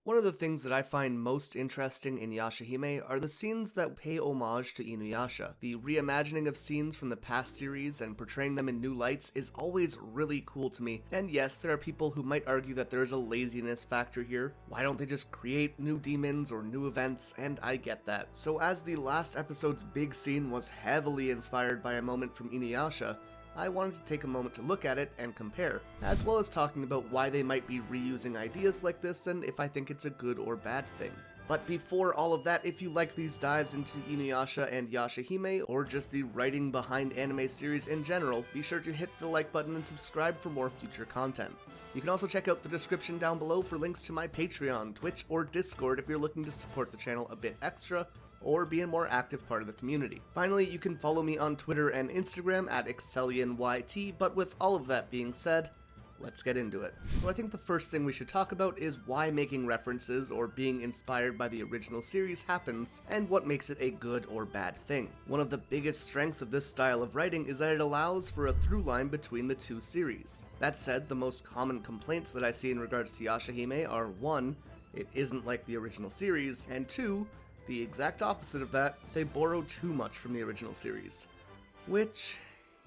One of the things that I find most interesting in Yashahime are the scenes that pay homage to Inuyasha. The reimagining of scenes from the past series and portraying them in new lights is always really cool to me. And yes, there are people who might argue that there is a laziness factor here. Why don't they just create new demons or new events? And I get that. So as the last episode's big scene was heavily inspired by a moment from Inuyasha, I wanted to take a moment to look at it and compare, as well as talking about why they might be reusing ideas like this and if I think it's a good or bad thing. But before all of that, if you like these dives into Inuyasha and Yashahime, or just the writing behind anime series in general, be sure to hit the like button and subscribe for more future content. You can also check out the description down below for links to my Patreon, Twitch, or Discord if you're looking to support the channel a bit extra, or be a more active part of the community. Finally, you can follow me on Twitter and Instagram at ExcellianYT, but with all of that being said, let's get into it. So I think the first thing we should talk about is why making references or being inspired by the original series happens, and what makes it a good or bad thing. One of the biggest strengths of this style of writing is that it allows for a through line between the two series. That said, the most common complaints that I see in regards to Yashahime are 1, it isn't like the original series, and 2, the exact opposite of that, they borrow too much from the original series. Which,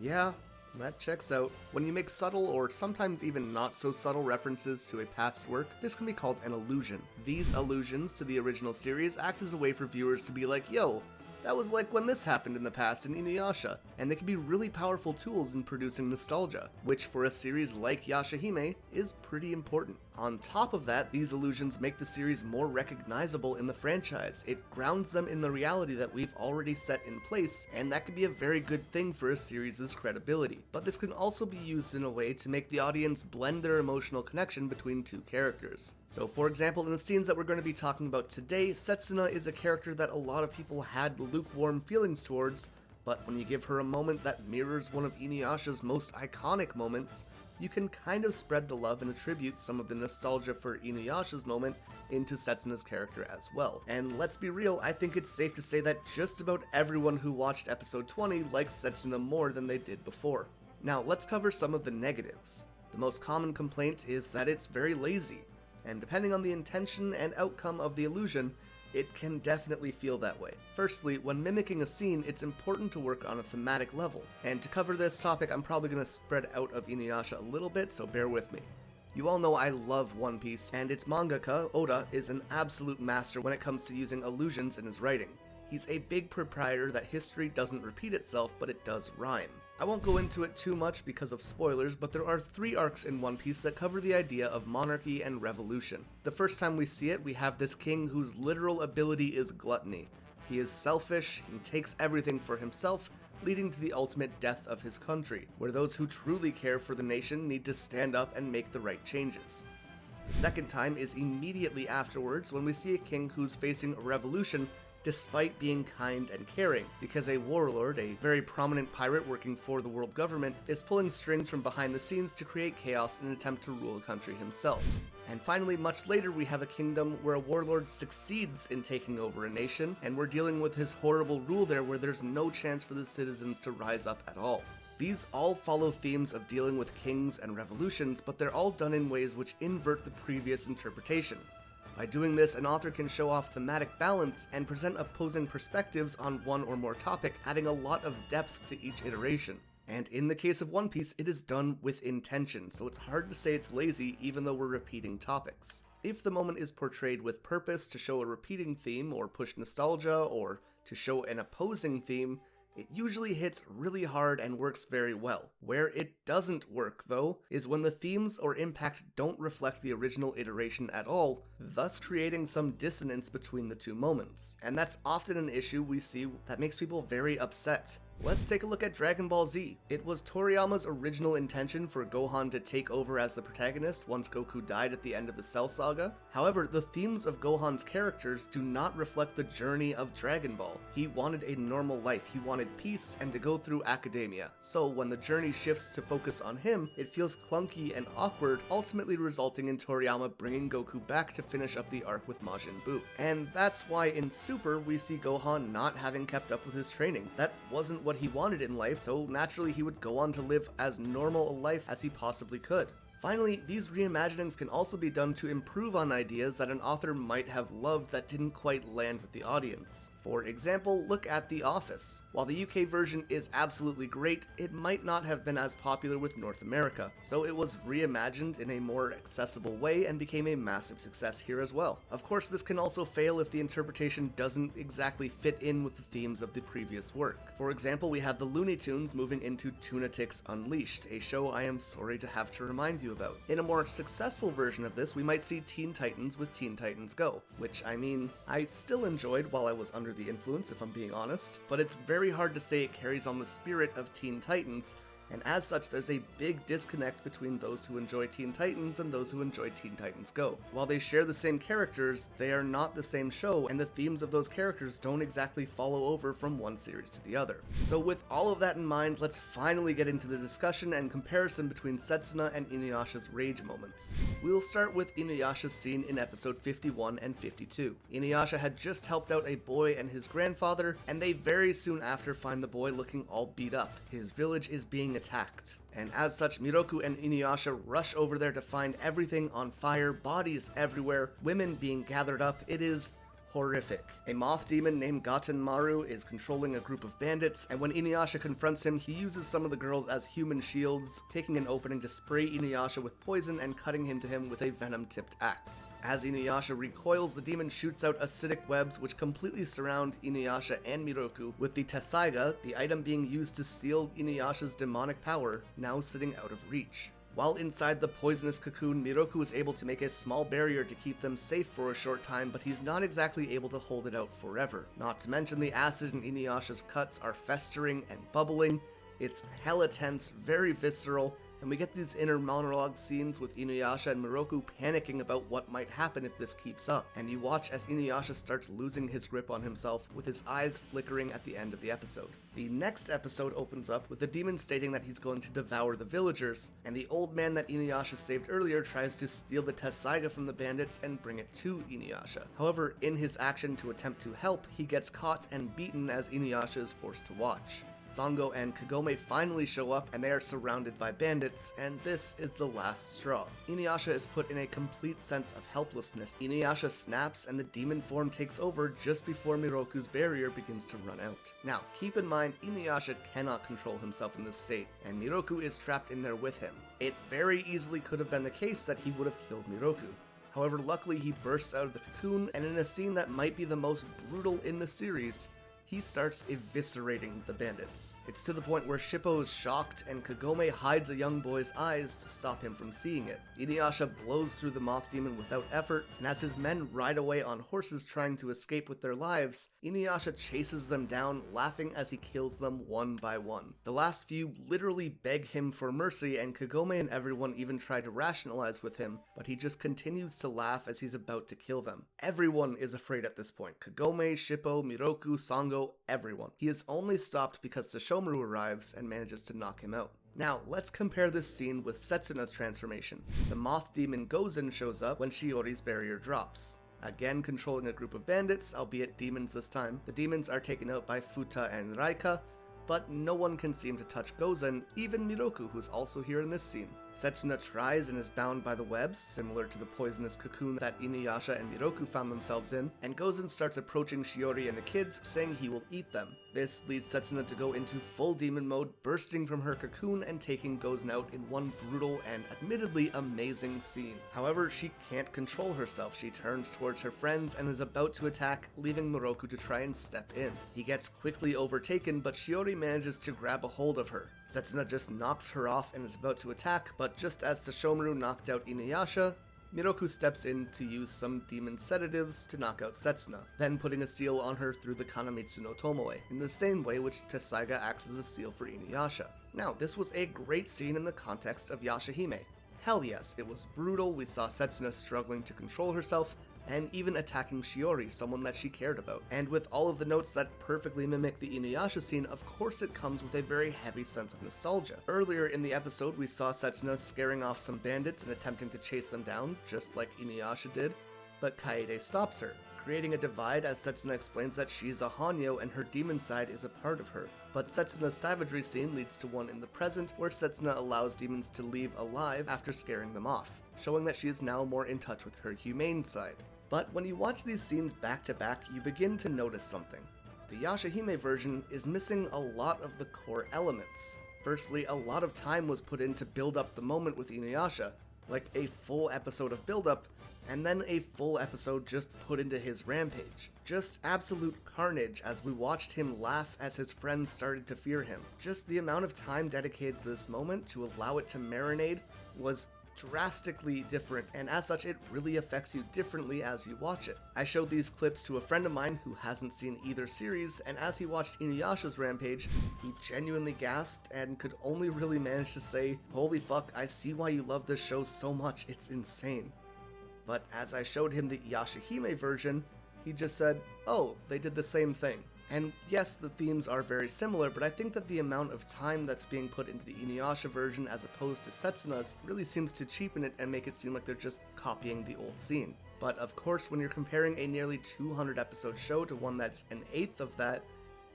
yeah, that checks out. When you make subtle or sometimes even not so subtle references to a past work, this can be called an allusion. These allusions to the original series act as a way for viewers to be like, yo, that was like when this happened in the past in Inuyasha, and they can be really powerful tools in producing nostalgia, which for a series like Yashahime is pretty important. On top of that, these allusions make the series more recognizable in the franchise. It grounds them in the reality that we've already set in place, and that can be a very good thing for a series' credibility. But this can also be used in a way to make the audience blend their emotional connection between two characters. So for example, in the scenes that we're going to be talking about today, Setsuna is a character that a lot of people had lukewarm feelings towards, but when you give her a moment that mirrors one of Inuyasha's most iconic moments, you can kind of spread the love and attribute some of the nostalgia for Inuyasha's moment into Setsuna's character as well. And let's be real, I think it's safe to say that just about everyone who watched episode 20 likes Setsuna more than they did before. Now let's cover some of the negatives. The most common complaint is that it's very lazy, and depending on the intention and outcome of the illusion, it can definitely feel that way. Firstly, when mimicking a scene, it's important to work on a thematic level. And to cover this topic, I'm probably going to spread out of Inuyasha a little bit, so bear with me. You all know I love One Piece, and its mangaka, Oda, is an absolute master when it comes to using illusions in his writing. He's a big proprietor that history doesn't repeat itself, but it does rhyme. I won't go into it too much because of spoilers, but there are 3 arcs in One Piece that cover the idea of monarchy and revolution. The first time we see it, we have this king whose literal ability is gluttony. He is selfish, he takes everything for himself, leading to the ultimate death of his country, where those who truly care for the nation need to stand up and make the right changes. The second time is immediately afterwards when we see a king who's facing a revolution despite being kind and caring, because a warlord, a very prominent pirate working for the world government, is pulling strings from behind the scenes to create chaos in an attempt to rule the country himself. And finally, much later, we have a kingdom where a warlord succeeds in taking over a nation, and we're dealing with his horrible rule there where there's no chance for the citizens to rise up at all. These all follow themes of dealing with kings and revolutions, but they're all done in ways which invert the previous interpretation. By doing this, an author can show off thematic balance and present opposing perspectives on one or more topic, adding a lot of depth to each iteration. And in the case of One Piece, it is done with intention, so it's hard to say it's lazy even though we're repeating topics. If the moment is portrayed with purpose to show a repeating theme or push nostalgia or to show an opposing theme, it usually hits really hard and works very well. Where it doesn't work, though, is when the themes or impact don't reflect the original iteration at all, thus creating some dissonance between the two moments. And that's often an issue we see that makes people very upset. Let's take a look at Dragon Ball Z. It was Toriyama's original intention for Gohan to take over as the protagonist once Goku died at the end of the Cell Saga. However, the themes of Gohan's characters do not reflect the journey of Dragon Ball. He wanted a normal life, he wanted peace, and to go through academia. So when the journey shifts to focus on him, it feels clunky and awkward, ultimately resulting in Toriyama bringing Goku back to finish up the arc with Majin Buu. And that's why in Super we see Gohan not having kept up with his training. That wasn't what he wanted in life, so naturally he would go on to live as normal a life as he possibly could. Finally, these reimaginings can also be done to improve on ideas that an author might have loved that didn't quite land with the audience. For example, look at The Office. While the UK version is absolutely great, it might not have been as popular with North America, so it was reimagined in a more accessible way and became a massive success here as well. Of course, this can also fail if the interpretation doesn't exactly fit in with the themes of the previous work. For example, we have the Looney Tunes moving into Toonatics Unleashed, a show I am sorry to have to remind you about. In a more successful version of this, we might see Teen Titans with Teen Titans Go, which, I mean, I still enjoyed while I was under the influence, if I'm being honest, but it's very hard to say it carries on the spirit of Teen Titans, and as such, there's a big disconnect between those who enjoy Teen Titans and those who enjoy Teen Titans Go. While they share the same characters, they are not the same show, and the themes of those characters don't exactly follow over from one series to the other. So with all of that in mind, let's finally get into the discussion and comparison between Setsuna and Inuyasha's rage moments. We'll start with Inuyasha's scene in episode 51 and 52. Inuyasha had just helped out a boy and his grandfather, and they very soon after find the boy looking all beat up. His village is being attacked. And as such, Miroku and Inuyasha rush over there to find everything on fire, bodies everywhere, women being gathered up. It is horrific. A moth demon named Gatenmaru is controlling a group of bandits, and when Inuyasha confronts him, he uses some of the girls as human shields, taking an opening to spray Inuyasha with poison and cutting him to him with a venom-tipped axe. As Inuyasha recoils, the demon shoots out acidic webs which completely surround Inuyasha and Miroku, with the Tessaiga, the item being used to seal Inuyasha's demonic power, now sitting out of reach. While inside the poisonous cocoon, Miroku is able to make a small barrier to keep them safe for a short time, but he's not exactly able to hold it out forever. Not to mention the acid in Inuyasha's cuts are festering and bubbling. It's hella tense, very visceral, and we get these inner monologue scenes with Inuyasha and Miroku panicking about what might happen if this keeps up, and you watch as Inuyasha starts losing his grip on himself, with his eyes flickering at the end of the episode. The next episode opens up with the demon stating that he's going to devour the villagers, and the old man that Inuyasha saved earlier tries to steal the Tessaiga from the bandits and bring it to Inuyasha. However, in his action to attempt to help, he gets caught and beaten as Inuyasha is forced to watch. Sango and Kagome finally show up, and they are surrounded by bandits, and this is the last straw. Inuyasha is put in a complete sense of helplessness. Inuyasha snaps, and the demon form takes over just before Miroku's barrier begins to run out. Now, keep in mind, Inuyasha cannot control himself in this state, and Miroku is trapped in there with him. It very easily could have been the case that he would have killed Miroku. However, luckily he bursts out of the cocoon, and in a scene that might be the most brutal in the series, he starts eviscerating the bandits. It's to the point where Shippo is shocked, and Kagome hides a young boy's eyes to stop him from seeing it. Inuyasha blows through the moth demon without effort, and as his men ride away on horses trying to escape with their lives, Inuyasha chases them down, laughing as he kills them one by one. The last few literally beg him for mercy, and Kagome and everyone even try to rationalize with him, but he just continues to laugh as he's about to kill them. Everyone is afraid at this point. Kagome, Shippo, Miroku, Sango, everyone. He is only stopped because Sesshomaru arrives and manages to knock him out. Now, let's compare this scene with Setsuna's transformation. The moth demon Gozen shows up when Shiori's barrier drops. Again controlling a group of bandits, albeit demons this time. The demons are taken out by Futa and Raika, but no one can seem to touch Gozen, even Miroku, who's also here in this scene. Setsuna tries and is bound by the webs, similar to the poisonous cocoon that Inuyasha and Miroku found themselves in, and Gozen starts approaching Shiori and the kids, saying he will eat them. This leads Setsuna to go into full demon mode, bursting from her cocoon and taking Gozen out in one brutal and admittedly amazing scene. However, she can't control herself. She turns towards her friends and is about to attack, leaving Miroku to try and step in. He gets quickly overtaken, but Shiori manages to grab a hold of her. Setsuna just knocks her off and is about to attack, but just as Sesshomaru knocked out Inuyasha, Miroku steps in to use some demon sedatives to knock out Setsuna, then putting a seal on her through the Kanamitsu no Tomoe, in the same way which Tessaiga acts as a seal for Inuyasha. Now, this was a great scene in the context of Yashahime. Hell yes, it was brutal. We saw Setsuna struggling to control herself, and even attacking Shiori, someone that she cared about. And with all of the notes that perfectly mimic the Inuyasha scene, of course it comes with a very heavy sense of nostalgia. Earlier in the episode, we saw Setsuna scaring off some bandits and attempting to chase them down, just like Inuyasha did, but Kaede stops her. creating a divide as Setsuna explains that she's a Hanyo and her demon side is a part of her. But Setsuna's savagery scene leads to one in the present where Setsuna allows demons to leave alive after scaring them off, showing that she is now more in touch with her humane side. But when you watch these scenes back to back, you begin to notice something. The Yashahime version is missing a lot of the core elements. Firstly, a lot of time was put in to build up the moment with Inuyasha, like a full episode of build-up, and then a full episode just put into his rampage. Just absolute carnage as we watched him laugh as his friends started to fear him. Just the amount of time dedicated to this moment to allow it to marinate was drastically different, and as such it really affects you differently as you watch it. I showed these clips to a friend of mine who hasn't seen either series, and as he watched Inuyasha's rampage, he genuinely gasped and could only really manage to say, "Holy fuck, I see why you love this show so much, it's insane." But as I showed him the Yashahime version, he just said, "Oh, they did the same thing." And yes, the themes are very similar, but I think that the amount of time that's being put into the Inuyasha version as opposed to Setsuna's really seems to cheapen it and make it seem like they're just copying the old scene. But of course, when you're comparing a nearly 200 episode show to one that's an eighth of that,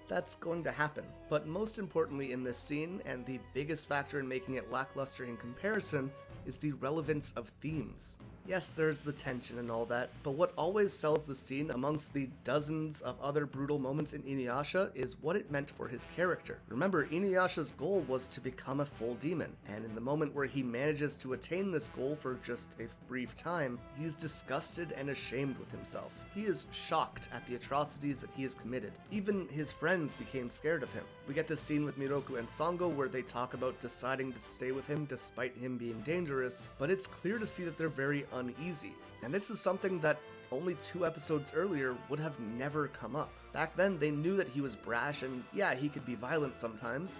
that's going to happen. But most importantly in this scene, and the biggest factor in making it lackluster in comparison, is the relevance of themes. Yes, there's the tension and all that, but what always sells the scene amongst the dozens of other brutal moments in Inuyasha is what it meant for his character. Remember, Inuyasha's goal was to become a full demon, and in the moment where he manages to attain this goal for just a brief time, he's disgusted and ashamed with himself. He is shocked at the atrocities that he has committed. Even his friends became scared of him. We get this scene with Miroku and Sango where they talk about deciding to stay with him despite him being dangerous, but it's clear to see that they're very uneasy. And this is something that only 2 episodes earlier would have never come up. Back then, they knew that he was brash and yeah, he could be violent sometimes,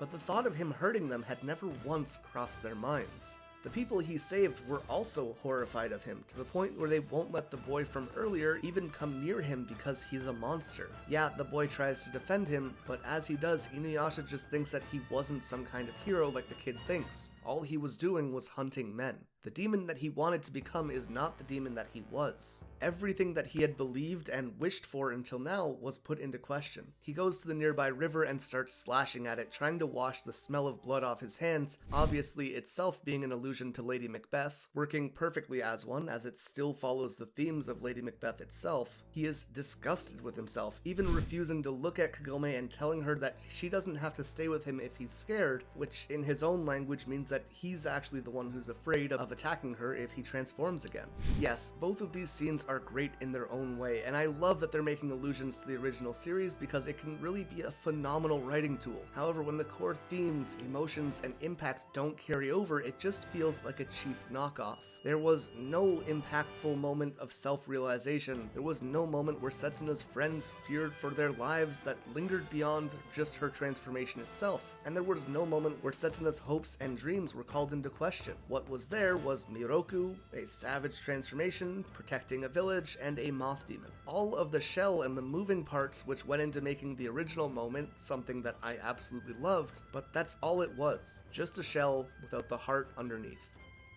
but the thought of him hurting them had never once crossed their minds. The people he saved were also horrified of him, to the point where they won't let the boy from earlier even come near him because he's a monster. Yeah, the boy tries to defend him, but as he does, Inuyasha just thinks that he wasn't some kind of hero like the kid thinks. All he was doing was hunting men. The demon that he wanted to become is not the demon that he was. Everything that he had believed and wished for until now was put into question. He goes to the nearby river and starts slashing at it, trying to wash the smell of blood off his hands, obviously itself being an allusion to Lady Macbeth, working perfectly as one, as it still follows the themes of Lady Macbeth itself. He is disgusted with himself, even refusing to look at Kagome and telling her that she doesn't have to stay with him if he's scared, which in his own language means that he's actually the one who's afraid of attacking her if he transforms again. Yes, both of these scenes are great in their own way, and I love that they're making allusions to the original series because it can really be a phenomenal writing tool. However, when the core themes, emotions, and impact don't carry over, it just feels like a cheap knockoff. There was no impactful moment of self-realization. There was no moment where Setsuna's friends feared for their lives that lingered beyond just her transformation itself. And there was no moment where Setsuna's hopes and dreams were called into question. What was there was Miroku, a savage transformation, protecting a village, and a moth demon. All of the shell and the moving parts which went into making the original moment something that I absolutely loved, but that's all it was. Just a shell without the heart underneath.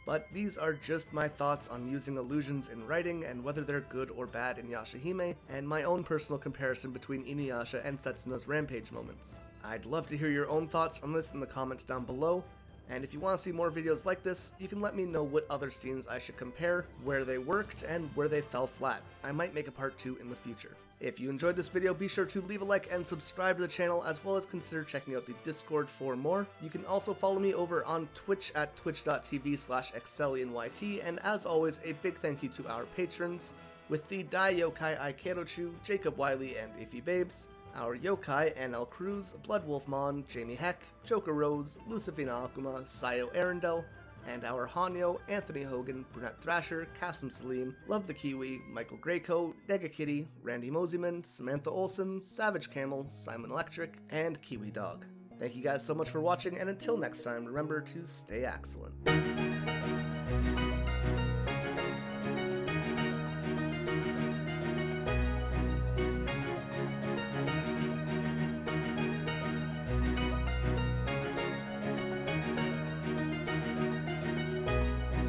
But these are just my thoughts on using illusions in writing and whether they're good or bad in Yashahime, and my own personal comparison between Inuyasha and Setsuna's rampage moments. I'd love to hear your own thoughts on this in the comments down below, and if you want to see more videos like this, you can let me know what other scenes I should compare, where they worked, and where they fell flat. I might make a part 2 in the future. If you enjoyed this video, be sure to leave a like and subscribe to the channel, as well as consider checking out the Discord for more. You can also follow me over on Twitch at twitch.tv/ExcellianYT, and as always, a big thank you to our patrons, with the Dai Yokai Aikerochu, Jacob Wiley, and Ify Babes, our Yokai NL Cruz, Bloodwolfmon, Jamie Heck, Joker Rose, Lucifina Akuma, Sayo Arendelle, and our Hanyo, Anthony Hogan, Brunette Thrasher, Kasim Salim, Love the Kiwi, Michael Greycoat, Dega Kitty, Randy Moseyman, Samantha Olsen, Savage Camel, Simon Electric, and Kiwi Dog. Thank you guys so much for watching, and until next time, remember to stay excellent.